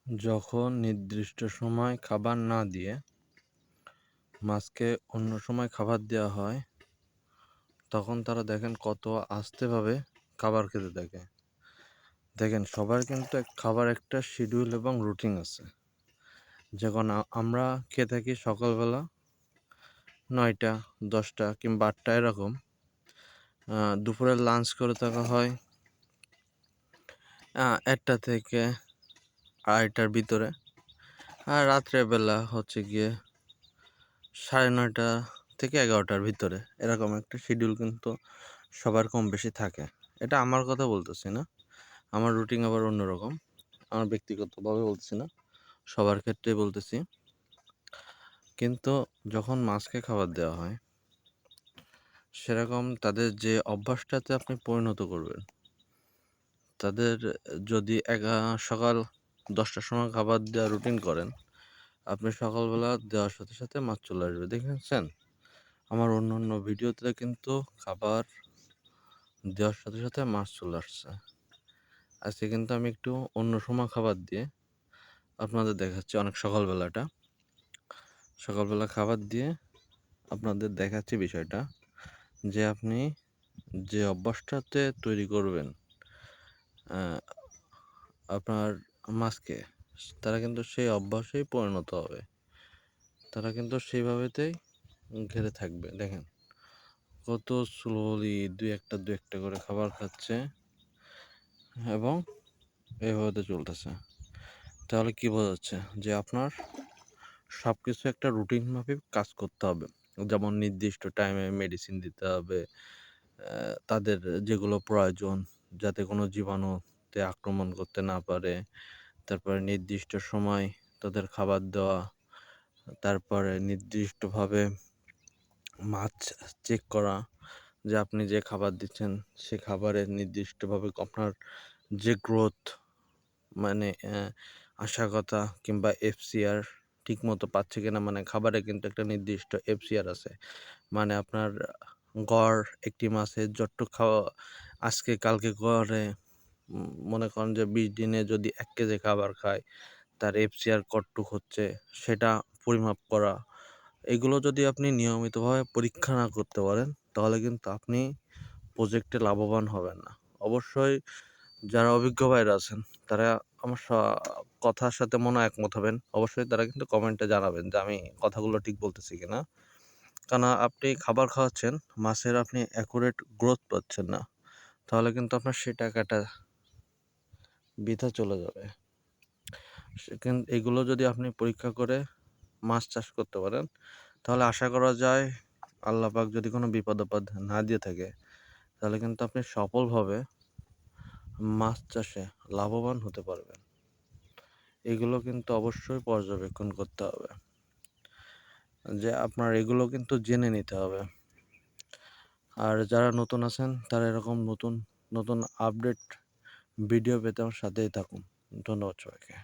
যখন নির্দিষ্ট সময় খাবার না দিয়ে মাছকে অন্য সময় খাবার দেওয়া হয়, তখন তারা দেখেন কত আস্তেভাবে খাবার খেতে থাকে। দেখেন, সবার কিন্তু খাবার একটা শিডিউল এবং রুটিন আছে। যখন আমরা খেয়ে থাকি সকালবেলা 9টা, 10টা কিংবা 8টা এরকম। দুপুরে লাঞ্চ করে থাকা হয় 1টা থেকে 2:30টার ভিতরে। আর রাত্রেবেলা হচ্ছে গিয়ে 9:30টা থেকে 11টার ভিতরে। এরকম একটা শিডিউল কিন্তু সবার কম বেশি থাকে। এটা আমার কথা বলতেছি না, আমার রুটিন আবার অন্যরকম। আমার ব্যক্তিগতভাবে বলতেছি না, সবার ক্ষেত্রেই বলতেছি। কিন্তু যখন মাছকে খাবার দেওয়া হয়, সেরকম তাদের যে অভ্যাসটাতে আপনি পরিণত করবেন, তাদের যদি সকাল 10টার সময় খাবার দেওয়া রুটিন করেন, আপনি সকালবেলা দেওয়ার সাথে সাথে মাছ চলে আসবে। দেখেছেন, আমার অন্য ভিডিওতে কিন্তু খাবার দেওয়ার সাথে সাথে মাছ চলে আসছে। আজকে কিন্তু আমি একটু অন্য সময় খাবার দিয়ে আপনাদের দেখাচ্ছি। অনেক সকালবেলা খাবার দিয়ে আপনাদের দেখাচ্ছি বিষয়টা, যে আপনি যে অভ্যাসটাতে তৈরি করবেন আপনার মাছকে, তারা কিন্তু সেই অভ্যাসেই পরিণত হবে। তারা কিন্তু সেইভাবেতেই ঘেরে থাকবে। দেখেন কত স্লোলি দুই একটা করে খাবার খাচ্ছে এবং এইভাবে চলতেছে। তাহলে কি বোঝা যাচ্ছে? যে আপনার সব কিছু একটা রুটিন মাফিক কাজ করতে হবে। যেমন নির্দিষ্ট টাইমে মেডিসিন দিতে হবে, তাদের যেগুলো প্রয়োজন যাতে কোনো জীবাণুতে আক্রমণ করতে না পারে। তারপরে নির্দিষ্ট সময় তাদের খাবার দেওয়া, তারপরে নির্দিষ্টভাবে মাছ চেক করা, যে আপনি যে খাবার দিচ্ছেন সে খাবারের নির্দিষ্টভাবে আপনার যে গ্রোথ, মানে আশাকতা কিংবা এফসিআর ঠিকমতো পাচ্ছে কিনা। মানে খাবারে কিন্তু একটা নির্দিষ্ট এফসিআর আছে, মানে আপনার গড় একটি মাছের যতটুক খাওয়া আজকে কালকে গড়ে মনে করেন যে 20 দিনে যদি 1 কেজি খাবার খায়, তার এফসিআর কতটুক হচ্ছে সেটা পরিমাপ করা। এগুলো যদি আপনি নিয়মিতভাবে পরীক্ষা না করতে পারেন, তাহলে কিন্তু আপনি প্রজেক্টে লাভবান হবেন না। অবশ্যই যারা অভিজ্ঞ ভাইরা আছেন, তারা আমার কথার সাথে মনে হয় একমত হবেন। অবশ্যই তারা কিন্তু কমেন্টে জানাবেন যে আমি কথাগুলো ঠিক বলতেছি কিনা। কারণ আপনি খাবার খাওয়াচ্ছেন মাছের, আপনি অ্যাকুরেট গ্রোথ পাচ্ছেন না, তাহলে কিন্তু আপনার সেই টাকাটা বৃথা চলে যাবে। এগুলো যদি আপনি পরীক্ষা করে মাছ চাষ করতে পারেন, তাহলে আশা করা যায় আল্লাহ পাক যদি কোনো বিপদ আপদ না দিয়ে থাকে, তাহলে কিন্তু আপনি সফলভাবে মাছ চাষে লাভবান হতে পারবেন। এগুলো কিন্তু অবশ্যই পর্যবেক্ষণ করতে হবে, যে আপনার এগুলো কিন্তু জেনে নিতে হবে। আর যারা নতুন আছেন, তারা এরকম নতুন আপডেট ভিডিও পেতে আমার সাথেই থাকুন। ধন্যবাদ সবাইকে।